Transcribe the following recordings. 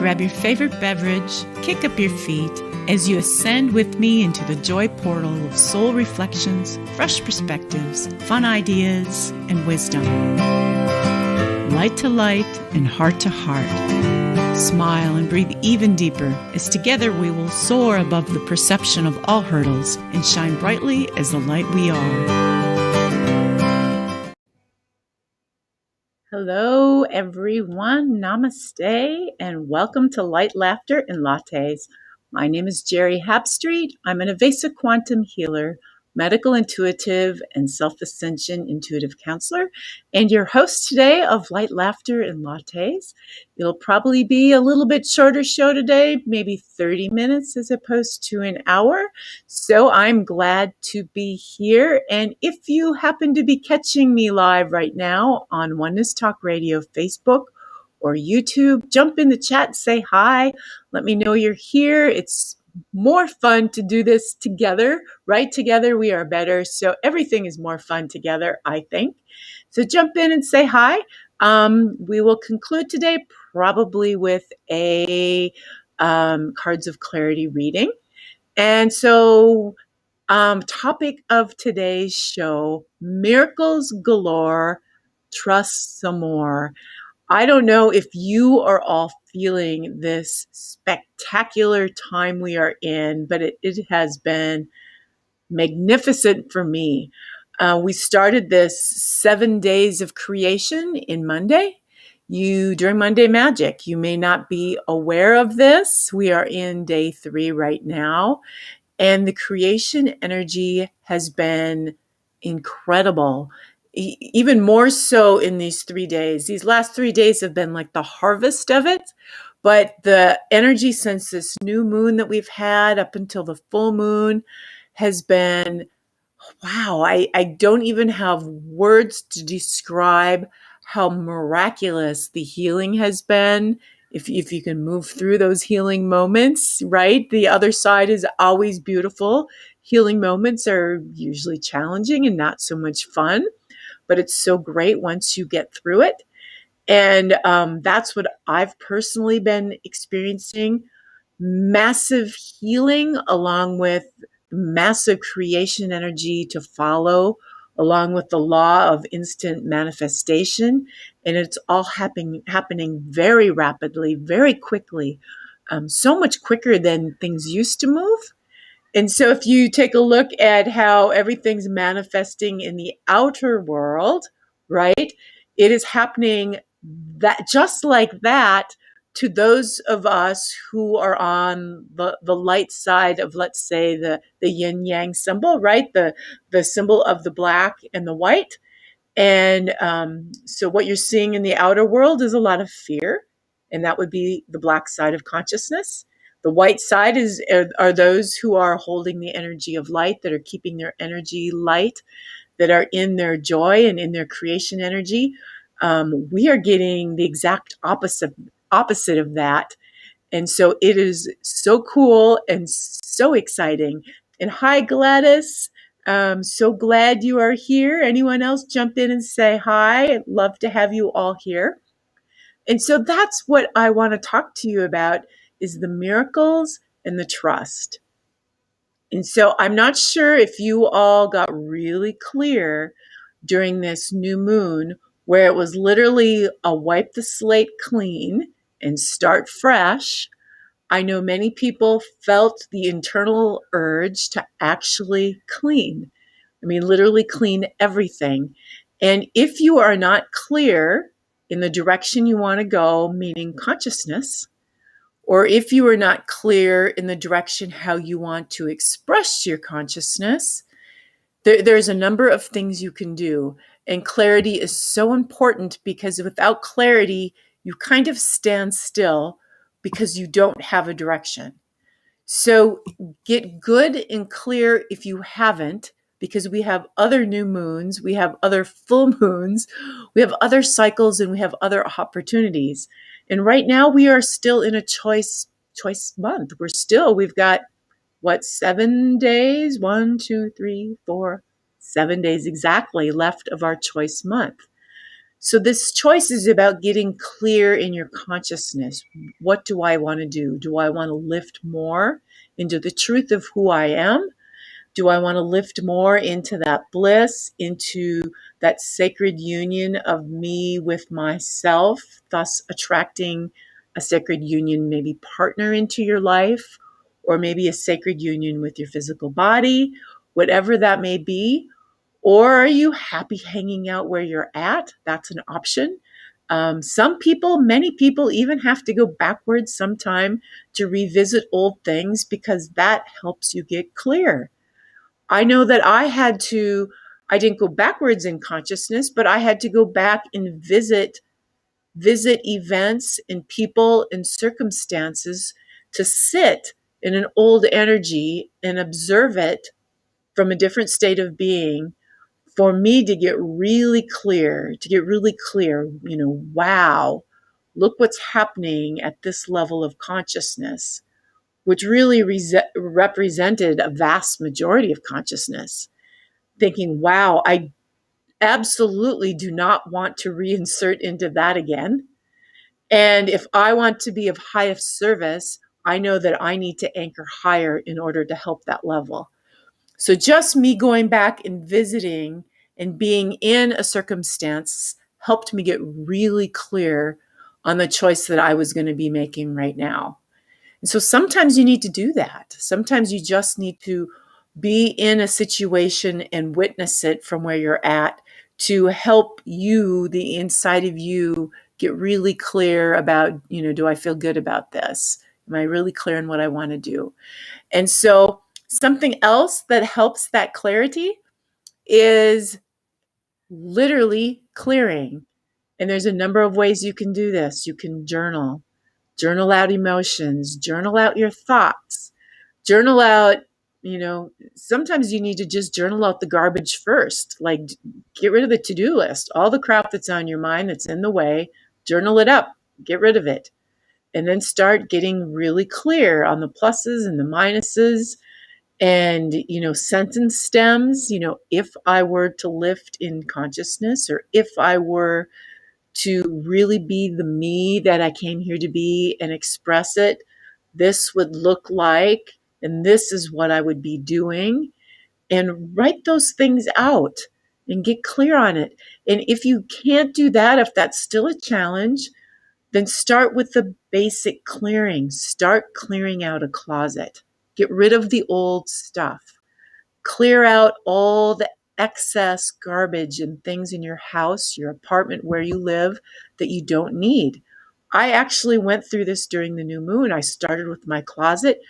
grab your favorite beverage, kick up your feet as you ascend with me into the joy portal of soul reflections, fresh perspectives, fun ideas, and wisdom. Light to light and heart to heart. Smile and breathe even deeper as together we will soar above the perception of all hurdles and shine brightly as the light we are. Hello, everyone. Namaste, and welcome to Light, Laughter, and Lattes. My name is Geri Habstritt. I'm an Avesa quantum healer, medical intuitive, and Self-Ascension intuitive counselor, and your host today of Light, Laughter, and Lattes. It'll probably be a little bit shorter show today, maybe 30 minutes as opposed to an hour. So I'm glad to be here. And if you happen to be catching me live right now on Oneness Talk Radio, Facebook, or YouTube, jump in the chat, say hi, let me know you're here. It's more fun to do this together, right? Together we are better. So everything is more fun together, I think. So jump in and say hi. We will conclude today probably with a Cards of Clarity reading. And so topic of today's show, miracles galore, trust some more. I don't know if you are all feeling this spectacular time we are in, but it has been magnificent for me. We started this 7 days of creation in Monday. During Monday Magic, you may not be aware of this. We are in day 3 right now, and the creation energy has been incredible. Even more so in these 3 days. These last 3 days have been like the harvest of it, but the energy since this new moon that we've had up until the full moon has been, wow, I don't even have words to describe how miraculous the healing has been. If you can move through those healing moments, right? The other side is always beautiful. Healing moments are usually challenging and not so much fun, but it's so great once you get through it. And that's what I've personally been experiencing. Massive healing along with massive creation energy to follow, along with the law of instant manifestation. And it's all happening very rapidly, very quickly, so much quicker than things used to move. And so if you take a look at how everything's manifesting in the outer world, right, it is happening that just like that to those of us who are on the light side of, let's say, the yin yang symbol, right, the symbol of the black and the white. And so what you're seeing in the outer world is a lot of fear, and that would be the black side of consciousness. The white side are those who are holding the energy of light, that are keeping their energy light, that are in their joy and in their creation energy. We are getting the exact opposite of that. And so it is so cool and so exciting. And hi, Gladys. So glad you are here. Anyone else jump in and say hi? I'd love to have you all here. And so that's what I want to talk to you about, is the miracles and the trust. And so I'm not sure if you all got really clear during this new moon, where it was literally a wipe the slate clean and start fresh. I know many people felt the internal urge to actually clean. I mean, literally clean everything. And if you are not clear in the direction you want to go, meaning consciousness, or if you are not clear in the direction how you want to express your consciousness, there's a number of things you can do. And clarity is so important, because without clarity, you kind of stand still because you don't have a direction. So get good and clear if you haven't, because we have other new moons, we have other full moons, we have other cycles, and we have other opportunities. And right now we are still in a choice month. We've got 7 days? 1, 2, 3, 4, 7 days exactly left of our choice month. So this choice is about getting clear in your consciousness. What do I want to do? Do I want to lift more into the truth of who I am? Do I want to lift more into that bliss, into that sacred union of me with myself, thus attracting a sacred union, maybe partner into your life, or maybe a sacred union with your physical body, whatever that may be? Or are you happy hanging out where you're at? That's an option. Some people, many people even have to go backwards sometime to revisit old things because that helps you get clear. I know that I didn't go backwards in consciousness, but I had to go back and visit events and people and circumstances to sit in an old energy and observe it from a different state of being for me to get really clear, wow, look what's happening at this level of consciousness, which really represented a vast majority of consciousness. Thinking, wow, I absolutely do not want to reinsert into that again. And if I want to be of highest service, I know that I need to anchor higher in order to help that level. So just me going back and visiting and being in a circumstance helped me get really clear on the choice that I was going to be making right now. And so sometimes you need to do that. Sometimes you just need to be in a situation and witness it from where you're at to help you, the inside of you, get really clear about, do I feel good about this? Am I really clear on what I want to do? And so something else that helps that clarity is literally clearing. And there's a number of ways you can do this. You can journal out emotions, journal out your thoughts, journal out, sometimes you need to just journal out the garbage first, like get rid of the to-do list, all the crap that's on your mind that's in the way, journal it up, get rid of it. And then start getting really clear on the pluses and the minuses and, sentence stems, if I were to lift in consciousness or if I were to really be the me that I came here to be and express it, this would look like, and this is what I would be doing. And write those things out and get clear on it. And if you can't do that, if that's still a challenge, then start with the basic clearing. Start clearing out a closet. Get rid of the old stuff. Clear out all the excess garbage and things in your house, your apartment, where you live that you don't need. I actually went through this during the new moon. I started with my closet,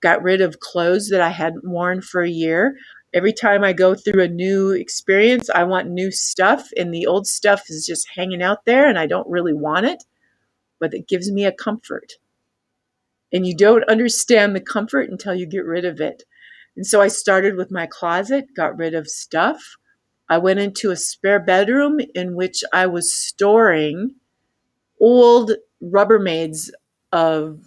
got rid of clothes that I hadn't worn for a year. Every time I go through a new experience, I want new stuff, and the old stuff is just hanging out there, and I don't really want it, but it gives me a comfort. And you don't understand the comfort until you get rid of it. And so I started with my closet, got rid of stuff. I went into a spare bedroom in which I was storing old Rubbermaids of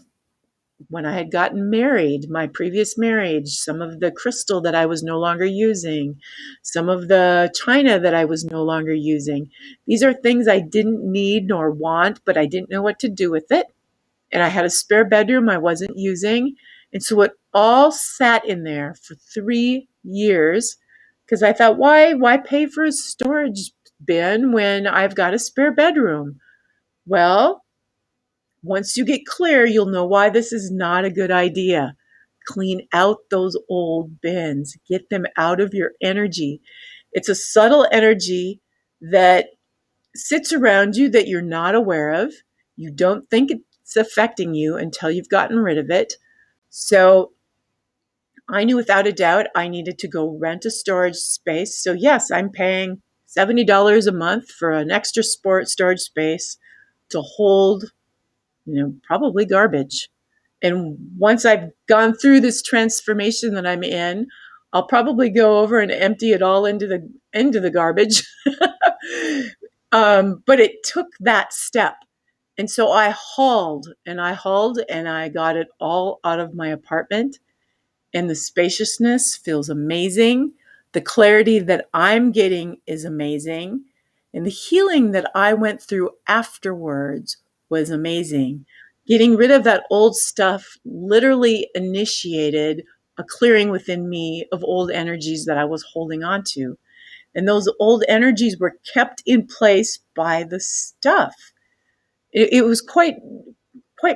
when I had gotten married, my previous marriage, some of the crystal that I was no longer using, some of the china that I was no longer using. These are things I didn't need nor want, but I didn't know what to do with it. And I had a spare bedroom I wasn't using. And so it all sat in there for 3 years because I thought, why pay for a storage bin when I've got a spare bedroom? Well, once you get clear, you'll know why this is not a good idea. Clean out those old bins. Get them out of your energy. It's a subtle energy that sits around you that you're not aware of. You don't think it's affecting you until you've gotten rid of it. So I knew without a doubt I needed to go rent a storage space. So yes, I'm paying $70 a month for an extra storage space to hold, probably garbage. And once I've gone through this transformation that I'm in, I'll probably go over and empty it all into the garbage. But it took that step. And so I hauled and I got it all out of my apartment. And the spaciousness feels amazing. The clarity that I'm getting is amazing. And the healing that I went through afterwards was amazing. Getting rid of that old stuff literally initiated a clearing within me of old energies that I was holding on to. And those old energies were kept in place by the stuff. It was quite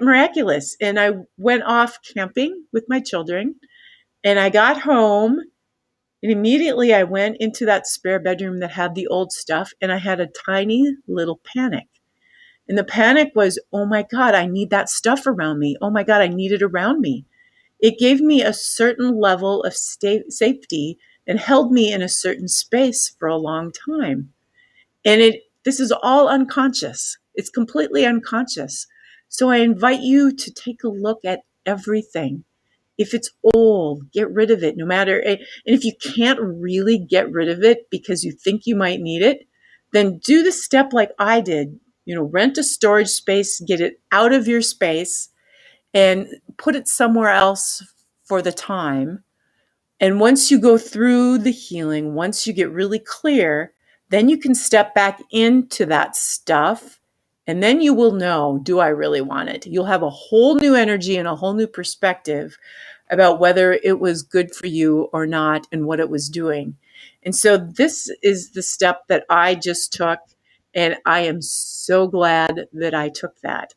miraculous. And I went off camping with my children, and I got home, and immediately I went into that spare bedroom that had the old stuff, and I had a tiny little panic. And the panic was, oh my God, I need that stuff around me. Oh my God, I need it around me. It gave me a certain level of safety and held me in a certain space for a long time. And this is all unconscious. It's completely unconscious. So I invite you to take a look at everything. If it's old, get rid of it, no matter. And if you can't really get rid of it because you think you might need it, then do the step like I did. Rent a storage space, get it out of your space, and put it somewhere else for the time. And once you go through the healing, once you get really clear, then you can step back into that stuff. And then you will know, do I really want it? You'll have a whole new energy and a whole new perspective about whether it was good for you or not and what it was doing. And so this is the step that I just took. And I am so glad that I took that.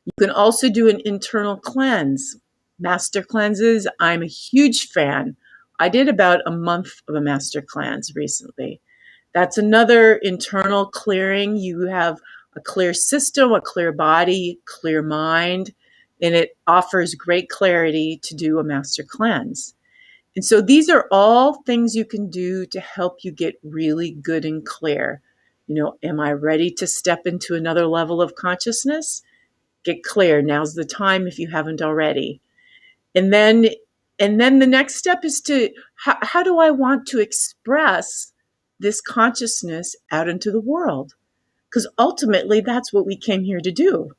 You can also do an internal cleanse. Master cleanses, I'm a huge fan. I did about a month of a master cleanse recently. That's another internal clearing. You have a clear system, a clear body, clear mind, and it offers great clarity to do a master cleanse. And so these are all things you can do to help you get really good and clear. Am I ready to step into another level of consciousness? Get clear. Now's the time if you haven't already. And then the next step is to, how do I want to express this consciousness out into the world? Because ultimately, that's what we came here to do.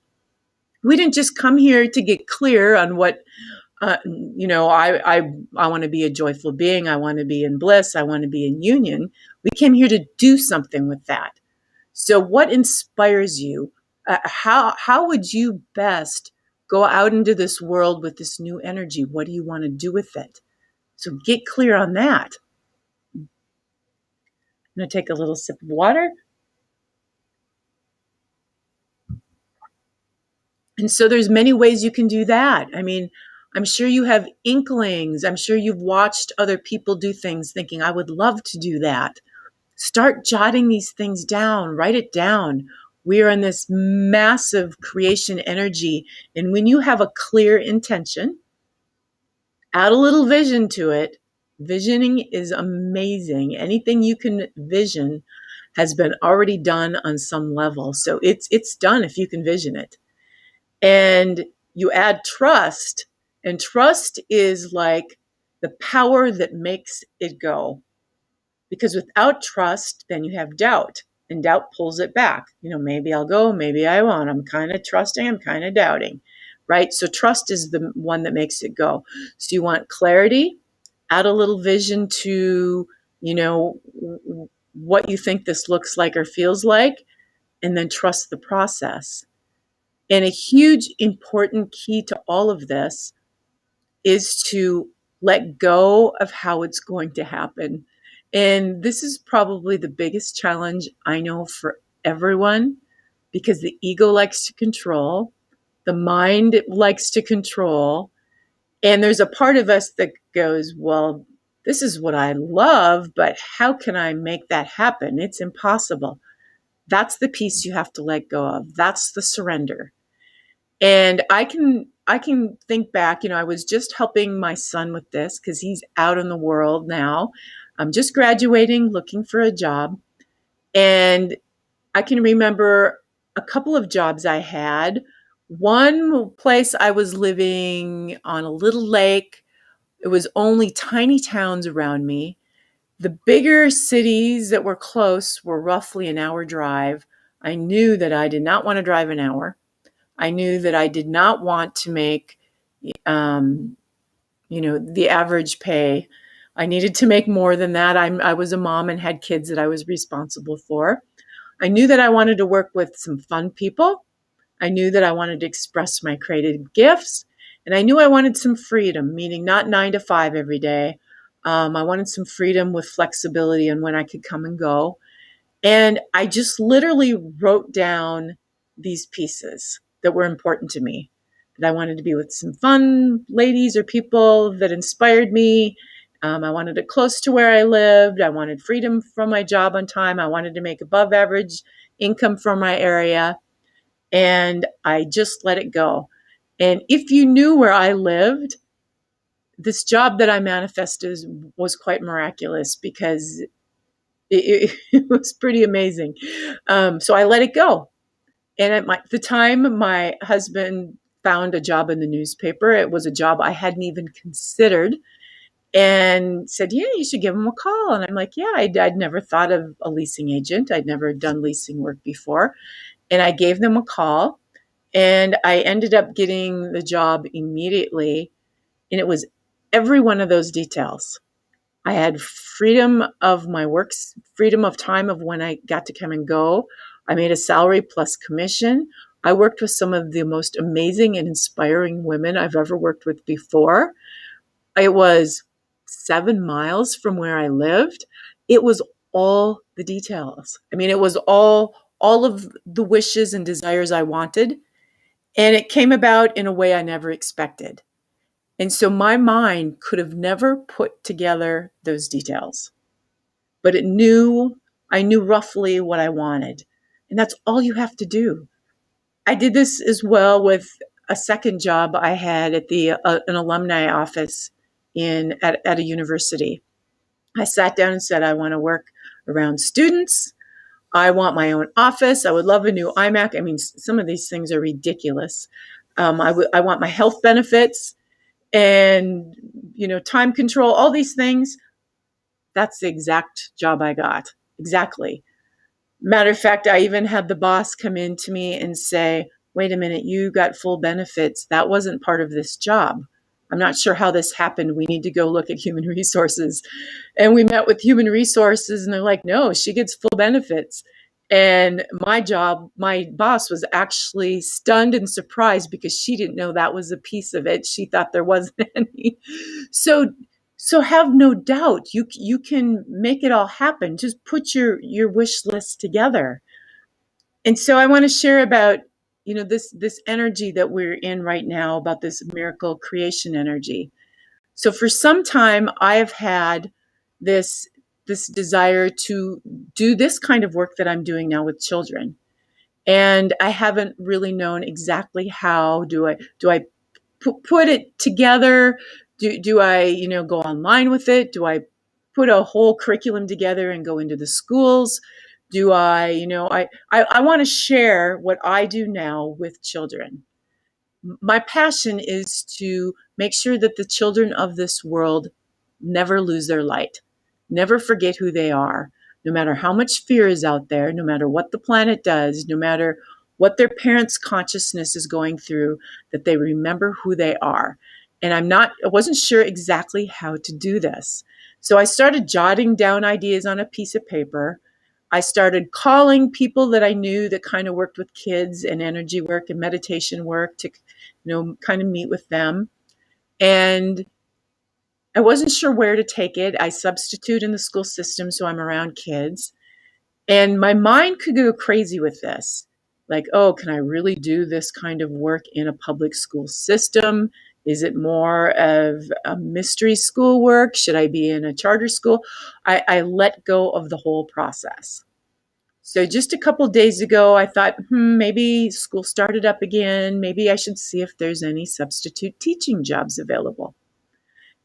We didn't just come here to get clear on what, I want to be a joyful being. I want to be in bliss. I want to be in union. We came here to do something with that. So what inspires you? How would you best go out into this world with this new energy? What do you want to do with it? So get clear on that. I'm going to take a little sip of water. And so there's many ways you can do that. I mean, I'm sure you have inklings. I'm sure you've watched other people do things thinking, I would love to do that. Start jotting these things down, write it down. We are in this massive creation energy. And when you have a clear intention, add a little vision to it. Visioning is amazing. Anything you can vision has been already done on some level. So it's done if you can vision it. And you add trust, and trust is like the power that makes it go. Because without trust, then you have doubt, and doubt pulls it back. Maybe I'll go, maybe I won't. I'm kind of trusting, I'm kind of doubting, right? So trust is the one that makes it go. So you want clarity, add a little vision to, what you think this looks like or feels like, and then trust the process. And a huge important key to all of this is to let go of how it's going to happen. And this is probably the biggest challenge I know for everyone, because the ego likes to control, the mind likes to control, and there's a part of us that goes, well, this is what I love, but how can I make that happen? It's impossible. That's the piece you have to let go of. That's the surrender. And I can think back, I was just helping my son with this because he's out in the world now. I'm just graduating, looking for a job. And I can remember a couple of jobs I had. One place I was living on a little lake. It was only tiny towns around me. The bigger cities that were close were roughly an hour drive. I knew that I did not want to drive an hour. I knew that I did not want to make, the average pay. I needed to make more than that. I was a mom and had kids that I was responsible for. I knew that I wanted to work with some fun people. I knew that I wanted to express my creative gifts. And I knew I wanted some freedom, meaning not 9 to 5 every day. I wanted some freedom with flexibility and when I could come and go. And I just literally wrote down these pieces that were important to me. That I wanted to be with some fun ladies or people that inspired me. I wanted it close to where I lived. I wanted freedom from my job on time. I wanted to make above average income from my area. And I just let it go. And if you knew where I lived, this job that I manifested was quite miraculous because it was pretty amazing. So I let it go. And at the time, my husband found a job in the newspaper. It was a job I hadn't even considered and said, yeah, you should give him a call. And I'm like, yeah, I'd never thought of a leasing agent. I'd never done leasing work before. And I gave them a call and I ended up getting the job immediately. And it was every one of those details. I had freedom of my works, freedom of time of when I got to come and go. I made a salary plus commission. I worked with some of the most amazing and inspiring women I've ever worked with before. It was 7 miles from where I lived. It was all the details. I mean, it was all of the wishes and desires I wanted. And it came about in a way I never expected. And so my mind could have never put together those details, but I knew roughly what I wanted. And that's all you have to do. I did this as well with a second job I had at an alumni office at a university. I sat down and said, I want to work around students. I want my own office. I would love a new iMac. I mean, some of these things are ridiculous. I want my health benefits and, time control, all these things. That's the exact job I got. Exactly. Matter of fact, I even had the boss come in to me and say, wait a minute, you got full benefits. That wasn't part of this job. I'm not sure how this happened. We need to go look at human resources. And we met with human resources and they're like, no, she gets full benefits. And my boss was actually stunned and surprised because she didn't know that was a piece of it. She thought there wasn't any. So have no doubt you can make it all happen. Just put your wish list together. And so I want to share about this energy that we're in right now, about this miracle creation energy. So for some time I've had this desire to do this kind of work that I'm doing now with children. And I haven't really known exactly how. Do I put it together? Do I, go online with it? Do I put a whole curriculum together and go into the schools? Do I, I want to share what I do now with children. My passion is to make sure that the children of this world never lose their light, never forget who they are, no matter how much fear is out there, no matter what the planet does, no matter what their parents' consciousness is going through, that they remember who they are. And I wasn't sure exactly how to do this. So I started jotting down ideas on a piece of paper. I started calling people that I knew that kind of worked with kids and energy work and meditation work to, kind of meet with them. And I wasn't sure where to take it. I substitute in the school system, so I'm around kids. And my mind could go crazy with this. Like, oh, can I really do this kind of work in a public school system? Is it more of a mystery school work? Should I be in a charter school? I let go of the whole process. So just a couple of days ago, I thought, maybe school started up again. Maybe I should see if there's any substitute teaching jobs available.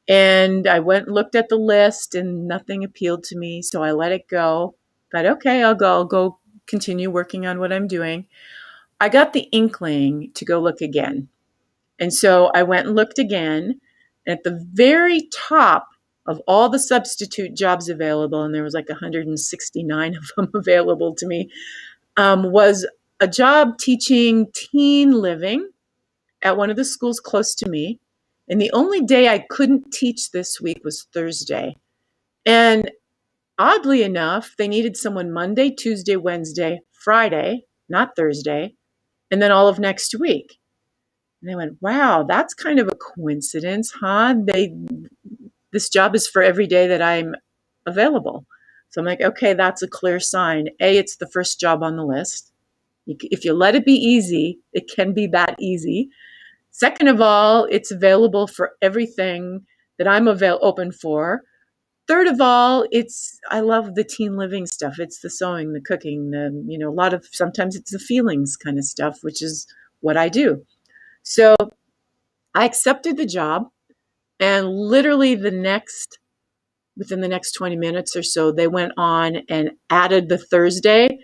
And I went and looked at the list and nothing appealed to me. So I let it go. Thought, okay, I'll go continue working on what I'm doing. I got the inkling to go look again. And so I went and looked again. At the very top of all the substitute jobs available, and there was like 169 of them available to me, was a job teaching teen living at one of the schools close to me. And the only day I couldn't teach this week was Thursday. And Oddly enough, they needed someone Monday, Tuesday, Wednesday, Friday, not Thursday, and then all of next week. And they went, wow, that's kind of a coincidence, huh? This job is for every day that I'm available. So I'm like, okay, that's a clear sign. A, it's the first job on the list. If you let it be easy, it can be that easy. Second of all, it's available for everything that I'm open for. Third of all, I love the teen living stuff. It's the sewing, the cooking, a lot of, sometimes it's the feelings kind of stuff, which is what I do. So I accepted the job, and literally within the next 20 minutes or so, they went on and added the Thursday.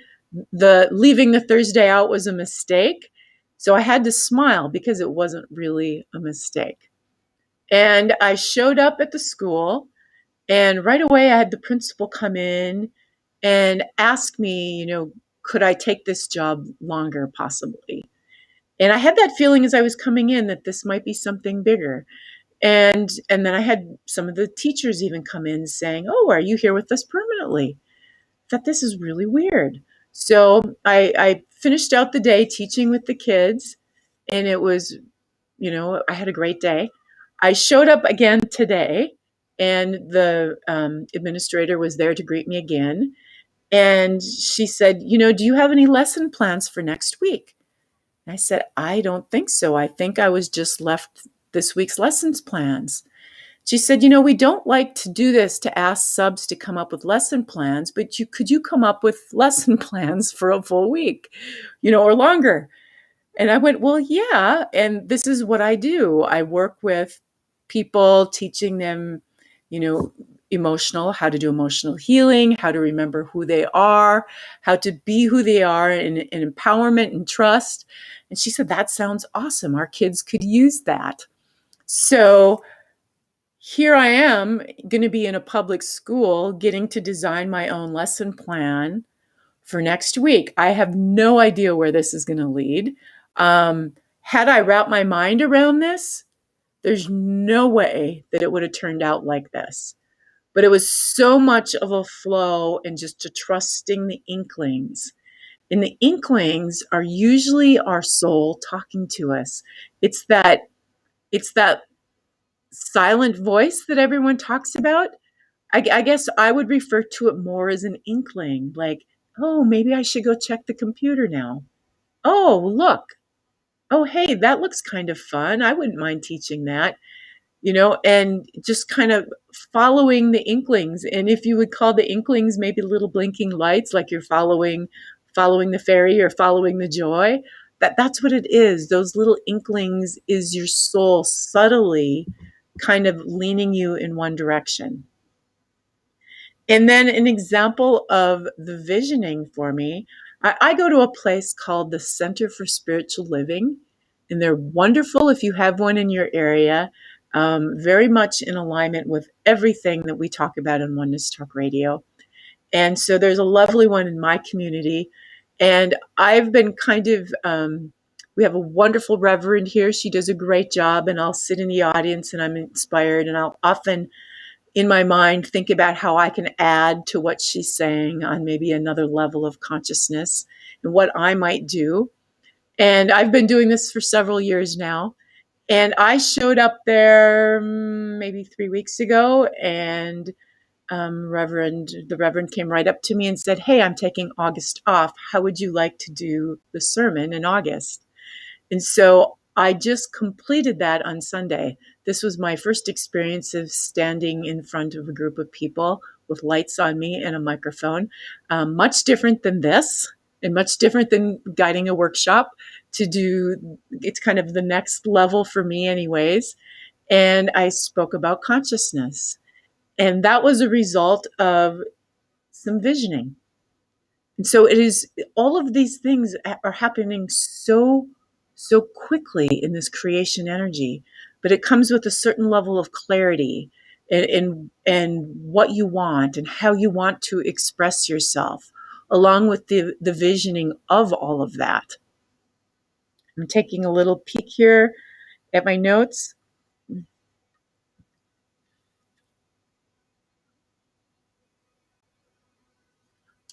The leaving the Thursday out was a mistake. So I had to smile because it wasn't really a mistake. And I showed up at the school, and right away I had the principal come in and ask me, could I take this job longer possibly? And I had that feeling as I was coming in that this might be something bigger. And then I had some of the teachers even come in saying, "Oh, are you here with us permanently?" I thought, this is really weird. So I finished out the day teaching with the kids, and it was, I had a great day. I showed up again today, and the administrator was there to greet me again. And she said, do you have any lesson plans for next week? And I said, I don't think so. I think I was just left this week's lessons plans. She said, we don't like to do this, to ask subs to come up with lesson plans, but could you come up with lesson plans for a full week, or longer? And I went, well, yeah. And this is what I do. I work with people, teaching them, how to do emotional healing, how to remember who they are, how to be who they are in empowerment and trust. And she said, that sounds awesome. Our kids could use that. So here I am going to be in a public school getting to design my own lesson plan for next week. I have no idea where this is going to lead. Had I wrapped my mind around this, there's no way that it would have turned out like this. But it was so much of a flow and just to trusting the inklings. And the inklings are usually our soul talking to us. It's that silent voice that everyone talks about. I guess I would refer to it more as an inkling, like, oh, maybe I should go check the computer now. Oh, look. Oh, hey, that looks kind of fun. I wouldn't mind teaching that, and just kind of following the inklings. And if you would call the inklings maybe little blinking lights, like you're following the fairy or following the joy, that's what it is. Those little inklings is your soul subtly kind of leaning you in one direction. And then an example of the visioning for me, I go to a place called the Center for Spiritual Living, and they're wonderful if you have one in your area, very much in alignment with everything that we talk about in Oneness Talk Radio. And so there's a lovely one in my community. And I've been we have a wonderful reverend here. She does a great job, and I'll sit in the audience and I'm inspired, and I'll often in my mind think about how I can add to what she's saying on maybe another level of consciousness and what I might do. And I've been doing this for several years now. And I showed up there maybe 3 weeks ago, and the Reverend came right up to me and said, "Hey, I'm taking August off. How would you like to do the sermon in August?" And so I just completed that on Sunday. This was my first experience of standing in front of a group of people with lights on me and a microphone. Much different than this, and much different than guiding a workshop. It's kind of the next level for me anyways. And I spoke about consciousness. And that was a result of some visioning. And so it is, all of these things are happening so quickly in this creation energy, but it comes with a certain level of clarity and what you want and how you want to express yourself, along with the visioning of all of that. I'm taking a little peek here at my notes.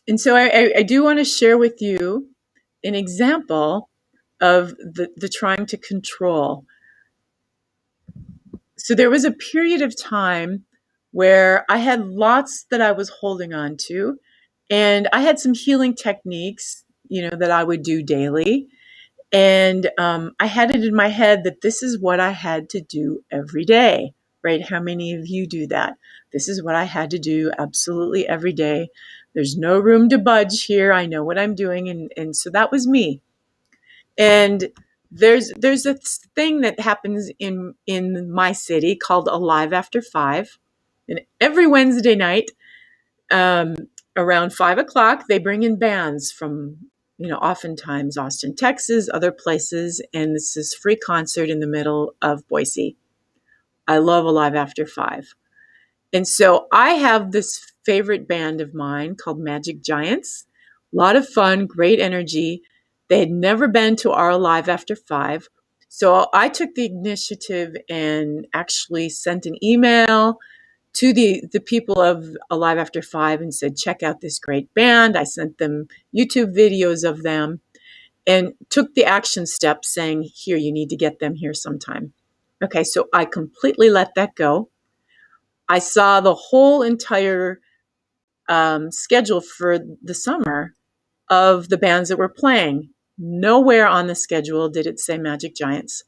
And so I do want to share with you an example of the trying to control. So there was a period of time where I had lots that I was holding on to, and I had some healing techniques, that I would do daily. And I had it in my head that this is what I had to do every day, right? How many of you do that? This is what I had to do absolutely every day. There's no room to budge here. I know what I'm doing. And so that was me. And there's a thing that happens in my city called Alive After 5. And every Wednesday night, um, around 5 o'clock, they bring in bands from, oftentimes Austin, Texas, other places. And this is free concert in the middle of Boise. I love Alive After 5. And so I have this favorite band of mine called Magic Giants. A lot of fun, great energy. They had never been to our Alive After 5. So I took the initiative and actually sent an email to the people of Alive After 5 and said, check out this great band. I sent them YouTube videos of them and took the action steps saying, here, you need to get them here sometime. Okay, so I completely let that go. I saw the whole entire schedule for the summer of the bands that were playing. Nowhere on the schedule did it say Magic Giants.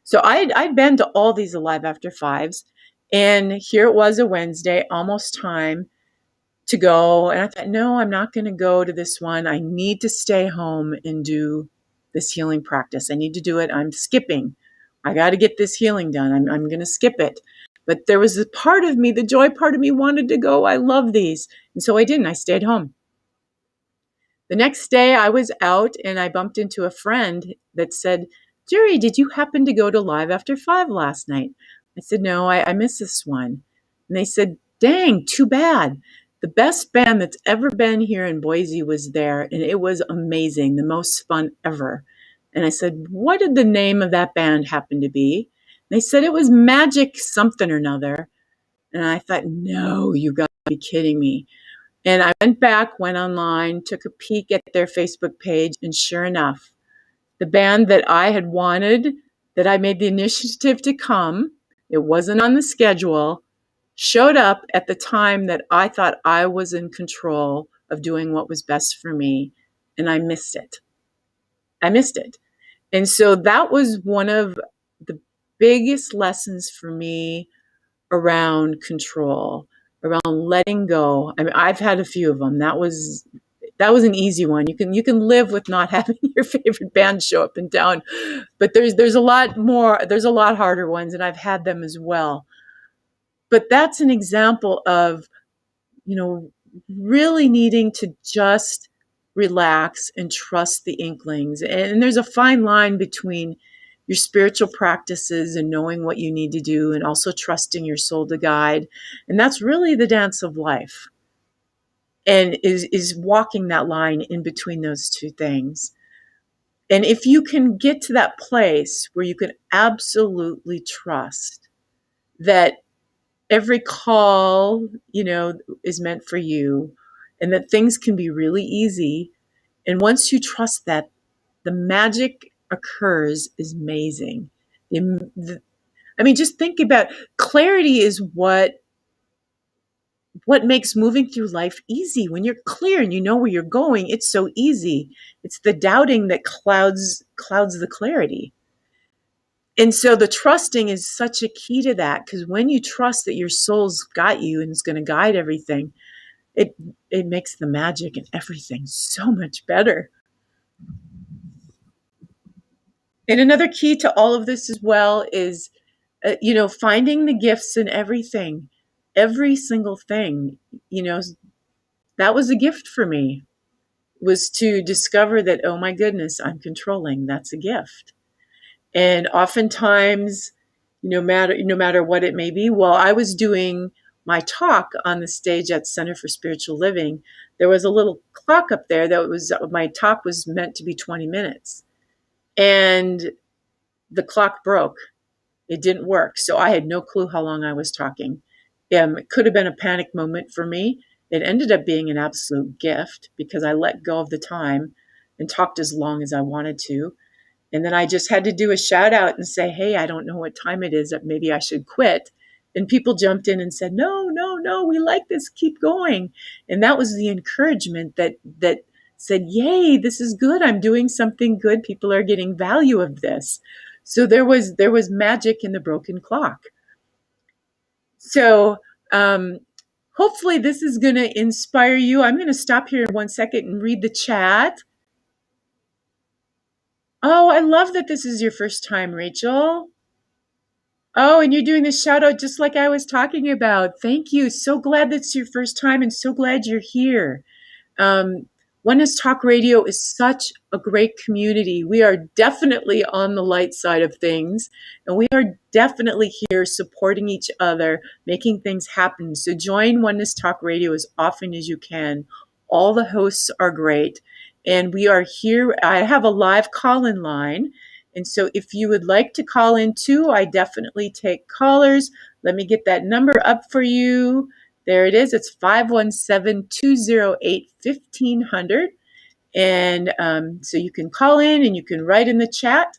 So I'd been to all these Alive After 5s, and here it was a Wednesday, almost time to go. And I thought, no, I'm not going to go to this one. I need to stay home and do this healing practice. I need to do it. I'm skipping. I got to get this healing done. I'm going to skip it. But there was a part of me, the joy part of me wanted to go. I love these. And so I didn't. I stayed home. The next day I was out and I bumped into a friend that said, Geri, did you happen to go to Live After 5 last night? I said, no, I missed this one. And they said, dang, too bad. The best band that's ever been here in Boise was there, and it was amazing, the most fun ever. And I said, what did the name of that band happen to be? And they said it was Magic something or another. And I thought, no, you got to be kidding me. And I went back, went online, took a peek at their Facebook page, and sure enough, the band that I had wanted, that I made the initiative to come, it wasn't on the schedule, showed up at the time that I thought I was in control of doing what was best for me, and I missed it. And so that was one of the biggest lessons for me around control, around letting go. I mean, I've had a few of them. That was an easy one. You can live with not having your favorite band show up and down, but there's a lot more. There's a lot harder ones, and I've had them as well. But that's an example of, really needing to just relax and trust the inklings. And there's a fine line between your spiritual practices and knowing what you need to do, and also trusting your soul to guide. And that's really the dance of life, and is walking that line in between those two things. And if you can get to that place where you can absolutely trust that every call, is meant for you, and that things can be really easy. And once you trust that, the magic occurs is amazing. Just think about clarity is what makes moving through life easy. When you're clear and you know where you're going, it's so easy. It's the doubting that clouds the clarity. And so the trusting is such a key to that, because when you trust that your soul's got you and is going to guide everything, it makes the magic and everything so much better. And another key to all of this as well is, finding the gifts in everything, every single thing. That was a gift for me, was to discover that, oh my goodness, I'm controlling. That's a gift. And oftentimes, no matter what it may be, while I was doing my talk on the stage at Center for Spiritual Living, there was a little clock up there that was, my talk was meant to be 20 minutes. And the clock broke. It didn't work. So I had no clue how long I was talking. It could have been a panic moment for me. It ended up being an absolute gift because I let go of the time and talked as long as I wanted to. And then I just had to do a shout out and say, hey, I don't know what time it is. Maybe I should quit. And people jumped in and said, no, no, no, we like this. Keep going. And that was the encouragement that said, yay, this is good. I'm doing something good. People are getting value of this. So there was magic in the broken clock. So hopefully this is going to inspire you. I'm going to stop here in 1 second and read the chat. Oh, I love that this is your first time, Rachel. Oh, and you're doing the shout out just like I was talking about. Thank you. So glad that's your first time and so glad you're here. Um, Oneness Talk Radio is such a great community. We are definitely on the light side of things, and we are definitely here supporting each other, making things happen. So join Oneness Talk Radio as often as you can. All the hosts are great, and we are here. I have a live call-in line, and so if you would like to call in too, I definitely take callers. Let me get that number up for you. There it is. It's 517-208-1500. And so you can call in and you can write in the chat.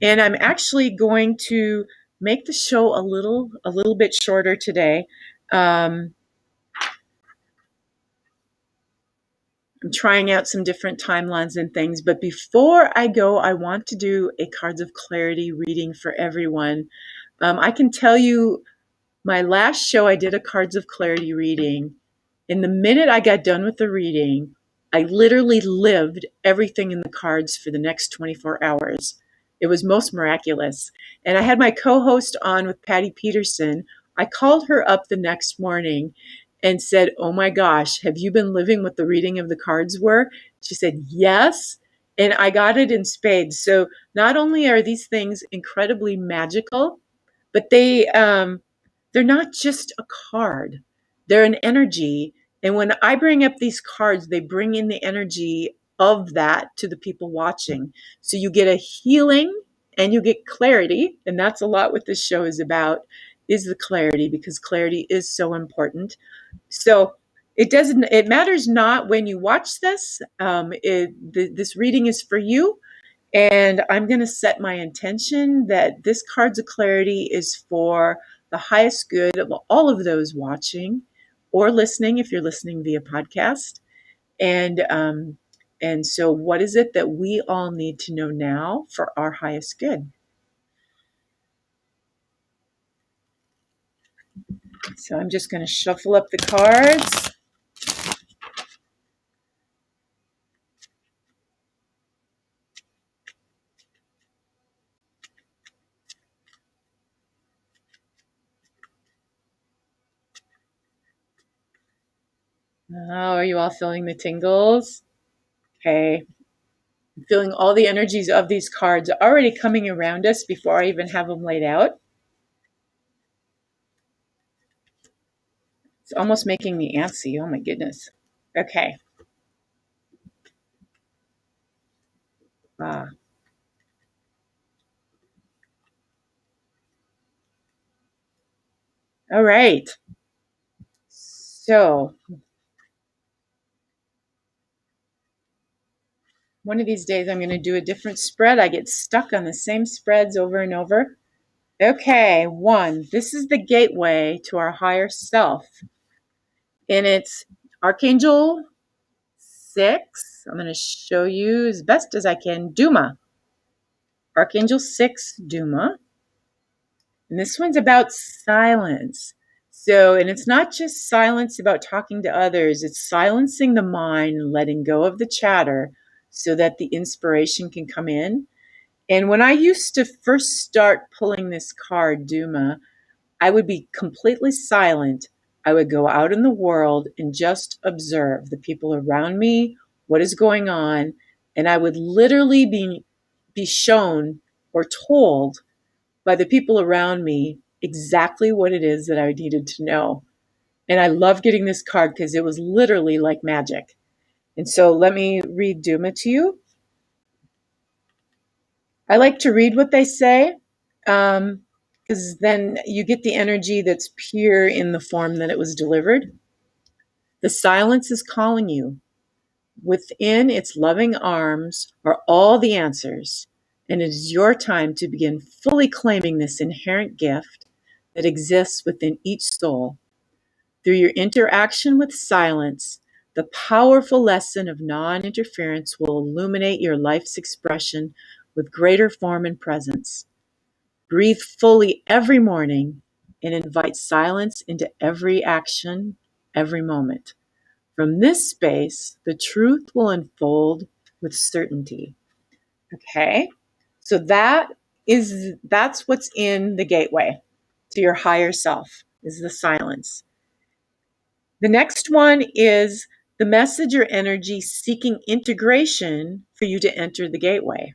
And I'm actually going to make the show a little bit shorter today. I'm trying out some different timelines and things. But before I go, I want to do a Cards of Clarity reading for everyone. I can tell you, my last show, I did a Cards of Clarity reading. And the minute I got done with the reading, I literally lived everything in the cards for the next 24 hours. It was most miraculous. And I had my co-host on with Patty Peterson. I called her up the next morning and said, oh my gosh, have you been living what the reading of the cards were? She said, yes. And I got it in spades. So not only are these things incredibly magical, but they're not just a card. They're an energy. And when I bring up these cards, they bring in the energy of that to the people watching. So you get a healing and you get clarity. And that's a lot what this show is about, is the clarity, because clarity is so important. So it matters not when you watch this. This reading is for you. And I'm going to set my intention that this Cards of Clarity is for the highest good of all of those watching or listening, if you're listening via podcast. And so what is it that we all need to know now for our highest good? So I'm just going to shuffle up the cards. Oh, are you all feeling the tingles? Okay. I'm feeling all the energies of these cards already coming around us before I even have them laid out. It's almost making me antsy. Oh my goodness. Okay. All right. So one of these days I'm going to do a different spread. I get stuck on the same spreads over and over. Okay, 1. This is the gateway to our higher self. And it's Archangel 6. I'm going to show you as best as I can. Duma. Archangel 6, Duma. And this one's about silence. So, and it's not just silence about talking to others, it's silencing the mind and letting go of the chatter so that the inspiration can come in. And when I used to first start pulling this card, Duma, I would be completely silent. I would go out in the world and just observe the people around me, what is going on, and I would literally be shown or told by the people around me exactly what it is that I needed to know. And I love getting this card because it was literally like magic. And so let me read Duma to you. I like to read what they say. because then you get the energy that's pure in the form that it was delivered. The silence is calling you. Within its loving arms are all the answers, and it is your time to begin fully claiming this inherent gift that exists within each soul. Through your interaction with silence, the powerful lesson of non-interference will illuminate your life's expression with greater form and presence. Breathe fully every morning and invite silence into every action, every moment. From this space, the truth will unfold with certainty. Okay? So that's what's in the gateway to your higher self, is the silence. The next one is the message or energy seeking integration for you to enter the gateway.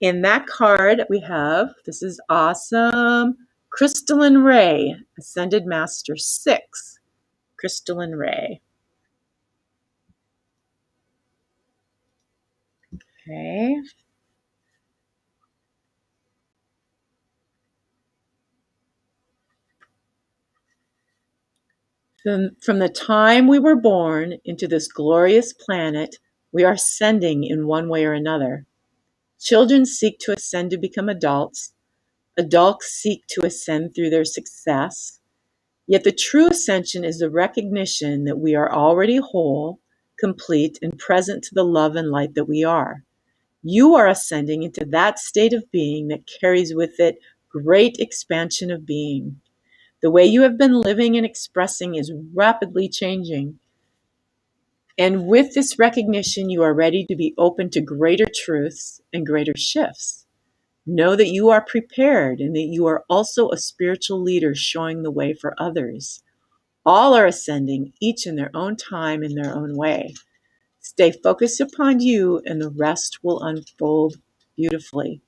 In that card, we have, this is awesome, Crystalline Ray, Ascended Master 6, Crystalline Ray. Okay. From the time we were born into this glorious planet, we are ascending in one way or another. Children seek to ascend to become adults. Adults seek to ascend through their success. Yet the true ascension is the recognition that we are already whole, complete, and present to the love and light that we are. You are ascending into that state of being that carries with it great expansion of being. The way you have been living and expressing is rapidly changing. And with this recognition, you are ready to be open to greater truths and greater shifts. Know that you are prepared and that you are also a spiritual leader showing the way for others. All are ascending, each in their own time, in their own way. Stay focused upon you and the rest will unfold beautifully.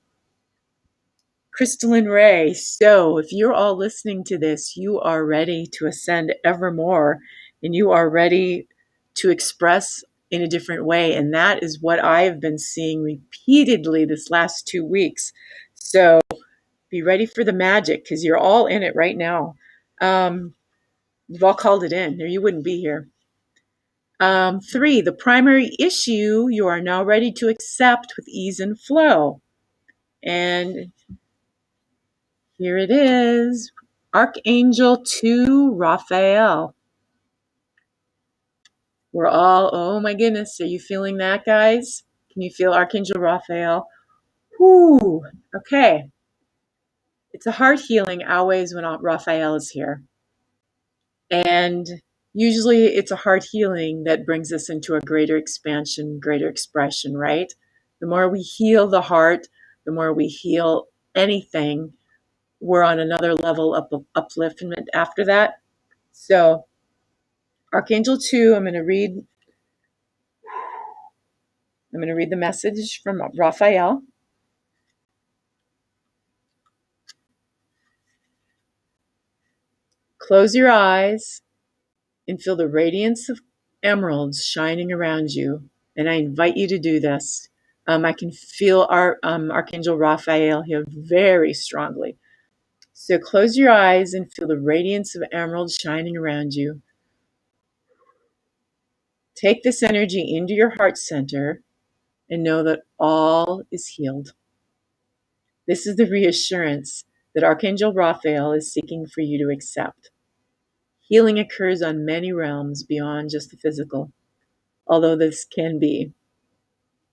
Crystalline Ray, so if you're all listening to this, you are ready to ascend evermore and you are ready to express in a different way. And that is what I have been seeing repeatedly this last 2 weeks. So be ready for the magic because you're all in it right now. You've all called it in or you wouldn't be here. 3, the primary issue you are now ready to accept with ease and flow. And here it is, Archangel 2, Raphael. We're all, oh my goodness, are you feeling that, guys? Can you feel Archangel Raphael? Whoo, okay. It's a heart healing always when Raphael is here. And usually it's a heart healing that brings us into a greater expansion, greater expression, right? The more we heal the heart, the more we heal anything, we're on another level of upliftment after that. So Archangel 2, I'm going to read the message from Raphael. Close your eyes and feel the radiance of emeralds shining around you. And I invite you to do this. I can feel our Archangel Raphael here very strongly. So close your eyes and feel the radiance of emeralds shining around you. Take this energy into your heart center and know that all is healed. This is the reassurance that Archangel Raphael is seeking for you to accept. Healing occurs on many realms beyond just the physical, although this can be.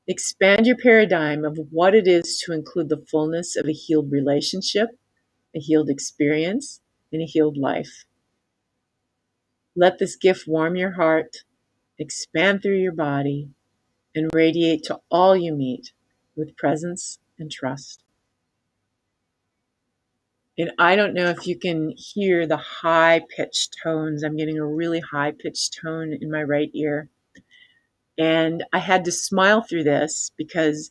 Expand your paradigm of what it is to include the fullness of a healed relationship, a healed experience, and a healed life. Let this gift warm your heart, expand through your body, and radiate to all you meet with presence and trust. And I don't know if you can hear the high-pitched tones. I'm getting a really high-pitched tone in my right ear. And I had to smile through this because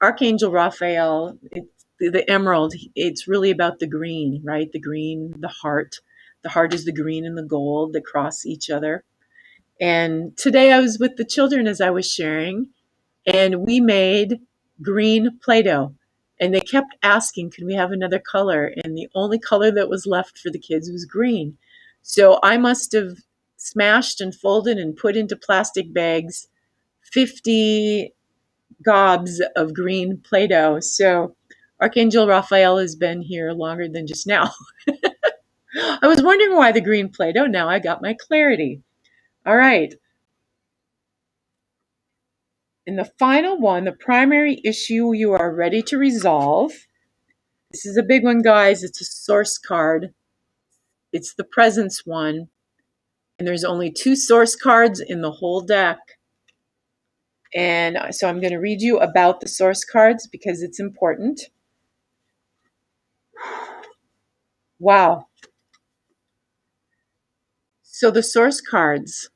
Archangel Raphael, the emerald, it's really about the green, right? The green, the heart. The heart is the green and the gold that cross each other. And today I was with the children as I was sharing, and we made green Play-Doh. And they kept asking, can we have another color? And the only color that was left for the kids was green. So I must have smashed and folded and put into plastic bags 50 gobs of green Play-Doh. So Archangel Raphael has been here longer than just now. I was wondering why the green Play-Doh. Now I got my clarity. All right. And the final one, the primary issue you are ready to resolve. This is a big one, guys. It's a source card. It's the presence one. And there's only 2 source cards in the whole deck. And so I'm going to read you about the source cards because it's important. Wow. So the source cards,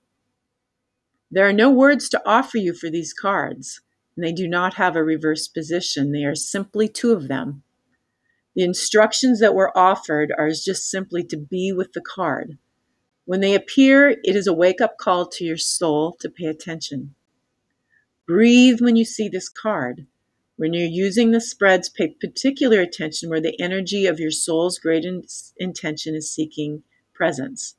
there are no words to offer you for these cards. And they do not have a reverse position. They are simply 2 of them. The instructions that were offered are just simply to be with the card. When they appear, it is a wake-up call to your soul to pay attention. Breathe when you see this card. When you're using the spreads, pay particular attention where the energy of your soul's great intention is seeking presence.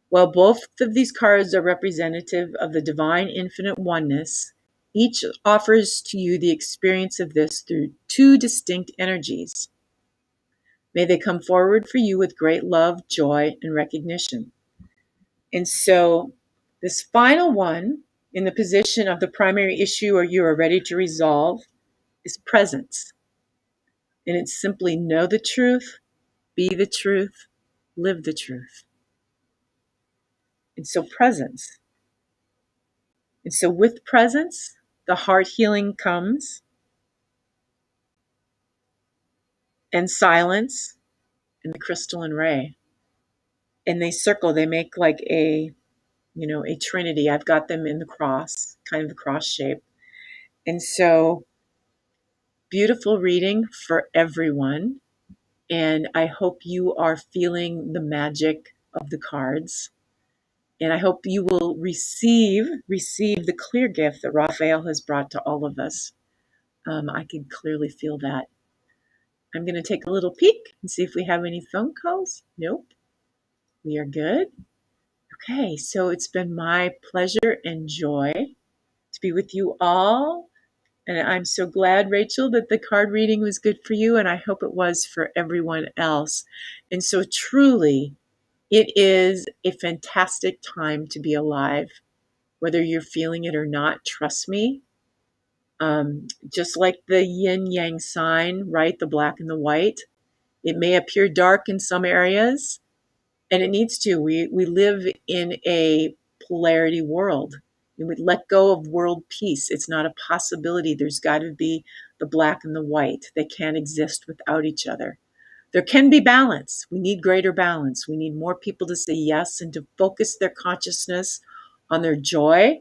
While both of these cards are representative of the divine infinite oneness, each offers to you the experience of this through 2 distinct energies. May they come forward for you with great love, joy, and recognition. And so this final one, in the position of the primary issue or you are ready to resolve, is presence. And it's simply know the truth, be the truth, live the truth. And so presence. And so with presence, the heart healing comes, and silence, and the crystalline ray. And they circle, they make like a trinity. I've got them in the cross, kind of the cross shape. And so beautiful reading for everyone. And I hope you are feeling the magic of the cards. And I hope you will receive the clear gift that Raphael has brought to all of us. I can clearly feel that. I'm going to take a little peek and see if we have any phone calls. Nope. We are good. Okay, so it's been my pleasure and joy to be with you all. And I'm so glad, Rachel, that the card reading was good for you, and I hope it was for everyone else. And so truly, it is a fantastic time to be alive. Whether you're feeling it or not, trust me. Just like the yin-yang sign, right? The black and the white. It may appear dark in some areas, and it needs to. We live in a polarity world. And we let go of world peace. It's not a possibility. There's got to be the black and the white. They can't exist without each other. There can be balance. We need greater balance. We need more people to say yes and to focus their consciousness on their joy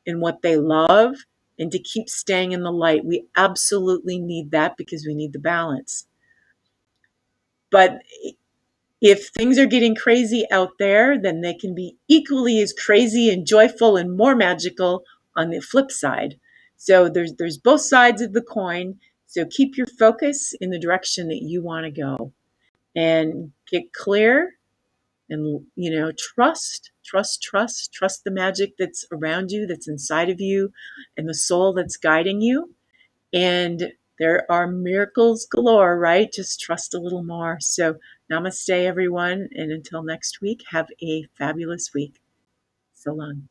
and what they love and to keep staying in the light. We absolutely need that because we need the balance. But if things are getting crazy out there, then they can be equally as crazy and joyful and more magical on the flip side. So there's both sides of the coin. So keep your focus in the direction that you want to go and get clear and, trust the magic that's around you, that's inside of you, and the soul that's guiding you. And there are miracles galore, right? Just trust a little more. So namaste, everyone. And until next week, have a fabulous week. So long.